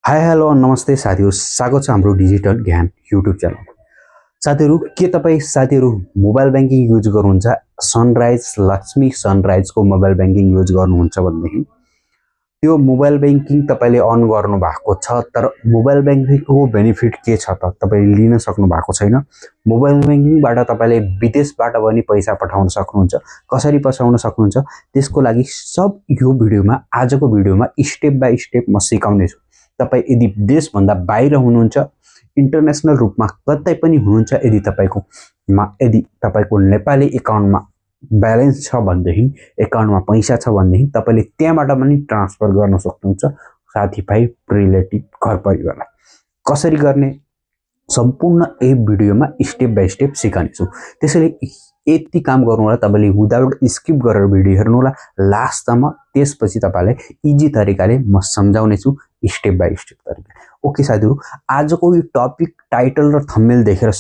Hi hello नमस्ते साथीहरू, स्वागत छ हाम्रो डिजिटल ज्ञान युट्युब च्यानल। साथीहरू, के तपाईँ साथीहरू मोबाइल ब्याङ्किङ युज गर्नुहुन्छ? सनराइज लक्ष्मी सनराइजको मोबाइल ब्याङ्किङ युज गर्नुहुन्छ भनेदेखि त्यो मोबाइल ब्याङ्किङ तपाईँले अन गर्नुभएको छ, तर मोबाइल ब्याङ्किङको बेनिफिट के छ त तपाईँले लिन सक्नु भएको छैन। मोबाइल ब्याङ्किङबाट तपाईँले विदेशबाट पनि पैसा पठाउन सक्नुहुन्छ। कसरी पठाउन सक्नुहुन्छ त्यसको लागि सब यो भिडियोमा, आजको भिडियोमा स्टेप बाई स्टेप म सिकाउने छु। तपाईँ यदि देशभन्दा बाहिर हुनुहुन्छ, इन्टरनेसनल रूपमा कतै पनि हुनुहुन्छ, यदि तपाईँको नेपाली एकाउन्टमा ब्यालेन्स छ भनेदेखि, एकाउन्टमा पैसा छ भनेदेखि तपाईँले त्यहाँबाट पनि ट्रान्सफर गर्न सक्नुहुन्छ साथीभाइ, रिलेटिभ, घर परिवारलाई। कसरी गर्ने सम्पूर्ण यही भिडियोमा स्टेप बाई स्टेप सिकाउनेछु। त्यसैले यति काम गर्नु होला, तपाईँले विदाउट स्किप गरेर भिडियो हेर्नु होला लास्टसम्म। त्यसपछि तपाईँलाई इजी तरिकाले म सम्झाउने छु, स्टेप बाई स्टेप तरिका। ओके साथीहरू, आजको यो टपिक टाइटल र थम्बनेल देखेर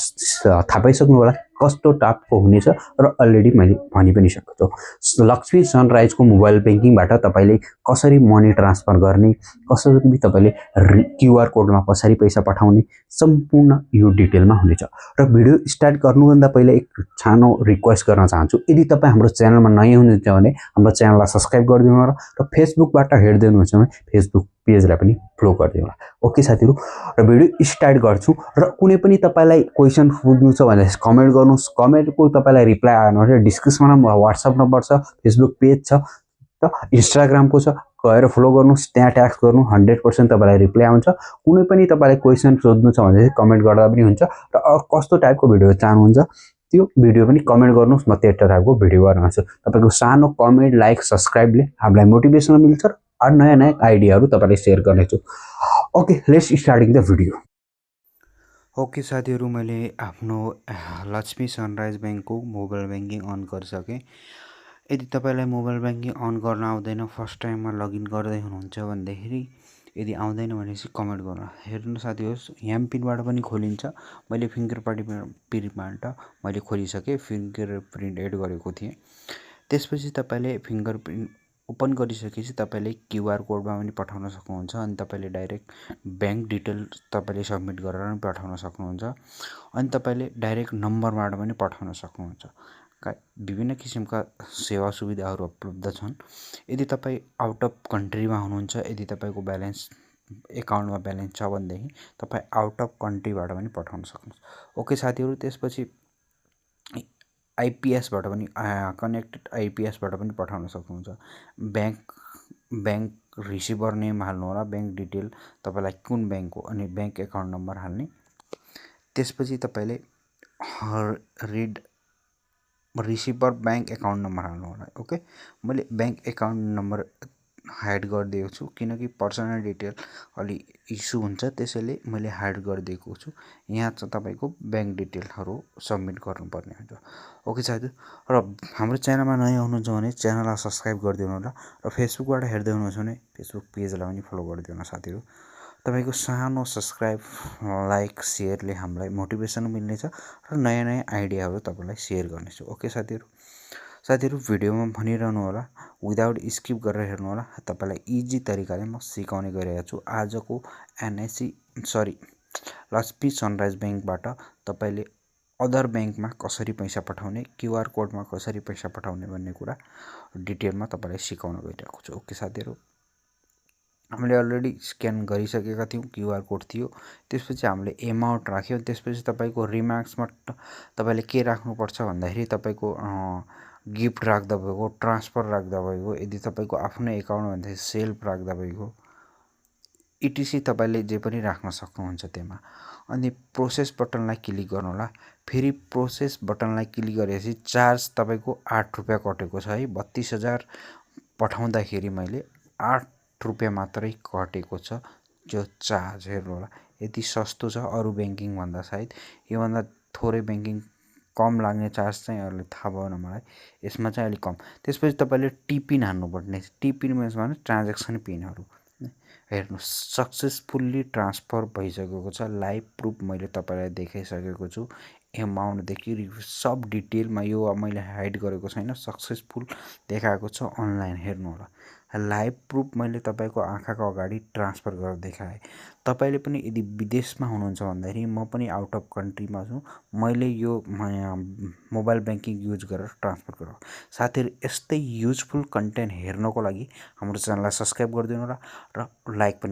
थाहा पाइसक्नु होला कस्तो टाइपको हुनेछ, र अलरेडी मैले भनि पनि सकेको छु। लक्ष्मी सनराइजको मोबाइल ब्याङ्किङबाट तपाईँले कसरी मनी ट्रान्सफर गर्ने, कसरी तपाईँले क्युआर कोडमा कसरी पैसा पठाउने, सम्पूर्ण यो डिटेलमा हुनेछ। र भिडियो स्टार्ट गर्नुभन्दा पहिला एक सानो रिक्वेस्ट गर्न चाहन्छु। यदि तपाईँ हाम्रो च्यानलमा नयाँ हुनुहुन्छ भने हाम्रो च्यानललाई सब्सक्राइब गरिदिनु होला, र फेसबुकबाट हेर्दै हुनुहुन्छ भने फेसबुक पेजलाई पनि फलो गरिदिनु होला। ओके साथीहरू, र भिडियो स्टार्ट गर्छु। र कुनै पनि तपाईँलाई क्वेसन सोध्नु छ भने कमेन्ट गर्नुहोस्। कमेन्टको तपाईँलाई रिप्लाई आएन भने डिस्क्रिप्सनमा वाट्सएप नम्बर छ, फेसबुक पेज छ, त इन्स्टाग्रामको छ, गएर फलो गर्नुहोस्, त्यहाँ ट्याग गर्नु, 100% तपाईँलाई रिप्लाई आउँछ। कुनै पनि तपाईँलाई क्वेसन सोध्नु छ भने कमेन्ट गर्दा पनि हुन्छ, र कस्तो टाइपको भिडियो चाहनुहुन्छ त्यो भिडियो पनि कमेन्ट गर्नुहोस्, म त्यो टाइपको भिडियो बनाउँछु। तपाईँको सानो कमेन्ट, लाइक, सब्सक्राइबले हामीलाई मोटिभेसन मिल्छ, र नयाँ नयाँ आइडियाहरू तपाईँलाई सेयर गर्नेछु। Okay, let's starting the video. Okay साथीहरू, मैले आफ्नो लक्ष्मी सनराइज ब्याङ्कको मोबाइल ब्याङ्किङ अन गरिसकेँ। यदि तपाईँलाई मोबाइल ब्याङ्किङ अन गर्न आउँदैन, फर्स्ट टाइममा लगइन गर्दै हुनुहुन्छ भनेदेखि, यदि आउँदैन भनेपछि कमेन्ट गर्नु। हेर्नु साथीहरू, यहाँ पिनबाट पनि खोलिन्छ। मैले फिङ्गर प्रिन्टबाट मैले खोलिसकेँ, फिङ्गर प्रिन्ट एड गरेको थिएँ। त्यसपछि तपाईँले फिङ्गर प्रिन्ट ओपन गरिसकेपछि तपाईँले क्युआर कोडमा पनि पठाउन सक्नुहुन्छ, अनि तपाईँले डाइरेक्ट ब्याङ्क डिटेल तपाईँले सब्मिट गरेर पनि पठाउन सक्नुहुन्छ, अनि तपाईँले डाइरेक्ट नम्बरबाट पनि पठाउन सक्नुहुन्छ। विभिन्न किसिमका सेवा सुविधाहरू उपलब्ध छन्। यदि तपाईँ आउट अफ कन्ट्रीमा हुनुहुन्छ, यदि तपाईँको ब्यालेन्स एकाउन्टमा ब्यालेन्स छ भनेदेखि तपाईँ आउट अफ कन्ट्रीबाट पनि पठाउन सक्नुहुन्छ। ओके साथीहरू, त्यसपछि आइपिएसबाट पनि कनेक्टेड आइपिएसबाट पनि पठाउन सक्नुहुन्छ। ब्याङ्क रिसिभर नेम हाल्नु होला, ब्याङ्क डिटेल तपाईँलाई कुन ब्याङ्कको, अनि ब्याङ्क एकाउन्ट नम्बर हाल्ने। त्यसपछि तपाईँले रिसिभर ब्याङ्क एकाउन्ट नम्बर हाल्नु होला। ओके, मैले ब्याङ्क एकाउन्ट नम्बर हाइड गरिदिएको छु, किनकि पर्सनल डिटेल अलि इस्यु हुन्छ, त्यसैले मैले हाइड गरिदिएको छु। यहाँ चाहिँ तपाईँको ब्याङ्क डिटेलहरू सब्मिट गर्नुपर्ने हुन्छ। ओके साथी, र हाम्रो च्यानलमा नयाँ हुनुहुन्छ भने च्यानललाई सब्सक्राइब गरिदिनु होला, र फेसबुकबाट हेर्दै हुनुहुन्छ भने फेसबुक पेजलाई पनि फलो गरिदिनु होला। साथीहरू, तपाईँको सानो सब्सक्राइब, लाइक, सेयरले हामीलाई मोटिभेसन मिल्नेछ, र नयाँ नयाँ आइडियाहरू तपाईँलाई सेयर गर्नेछु। ओके साथीहरू, भिडियोमा भनिरहनु होला, विदाउट स्किप गरेर हेर्नु होला। तपाईँलाई इजी तरिकाले म सिकाउने गरिरहेको छु। आजको लक्ष्मी सनराइज ब्याङ्कबाट तपाईँले अदर ब्याङ्कमा कसरी पैसा पठाउने, क्युआर कोडमा कसरी पैसा पठाउने भन्ने कुरा डिटेलमा तपाईँलाई सिकाउन गइरहेको छु। ओके साथीहरू, हामीले अलरेडी स्क्यान गरिसकेका थियौँ, क्युआर कोड थियो। त्यसपछि हामीले एमाउन्ट राख्यौँ। त्यसपछि तपाईँको रिमार्क्समा तपाईँले के राख्नुपर्छ भन्दाखेरि, तपाईँको गिफ्ट राख्दा भएको, ट्रान्सफर राख्दा भएको, यदि तपाईँको आफ्नै एकाउन्ट भन्दाखेरि सेल्फ राख्दा भएको, इटिसी तपाईँले जे पनि राख्न सक्नुहुन्छ त्यहाँ। अनि प्रोसेस बटनलाई क्लिक गर्नु होला। फेरि प्रोसेस बटनलाई क्लिक गरेपछि चार्ज तपाईँको 8 रुपियाँ कटेको छ है। 32,000 पठाउँदाखेरि मैले 8 रुपियाँ मात्रै कटेको छ जो चार्ज। हेर्नु होला, यति सस्तो छ अरू ब्याङ्किङभन्दा। सायद योभन्दा थोरै ब्याङ्किङ कम लाग्ने चार्ज चाहिँ अहिले थाहा भएन मलाई, यसमा चाहिँ अलिक कम। त्यसपछि तपाईँले टिपिन हान्नुपर्ने। टिपिन भने ट्रान्ज्याक्सन पिनहरू। हेर्नुहोस्, सक्सेसफुल्ली ट्रान्सफर भइसकेको छ। लाइभ प्रुफ मैले तपाईँलाई देखाइसकेको छु। एमाउन्टदेखि सब डिटेलमा, यो मैले हाइड गरेको छैन, सक्सेसफुल देखाएको छ अनलाइन। हेर्नु होला, लाइभ प्रुफ मैले तपाईँको आँखाको अगाडि ट्रान्सफर गरेर देखाएँ। तपाईँले पनि यदि विदेशमा हुनुहुन्छ भन्दाखेरि म पनि आउट अफ कन्ट्रीमा छु, मैले यो मोबाइल ब्याङ्किङ युज गरेर ट्रान्सफर गरौँ। साथीहरू, यस्तै युजफुल कन्टेन्ट हेर्नको लागि हाम्रो च्यानललाई सब्सक्राइब गरिदिनु होला र लाइक पनि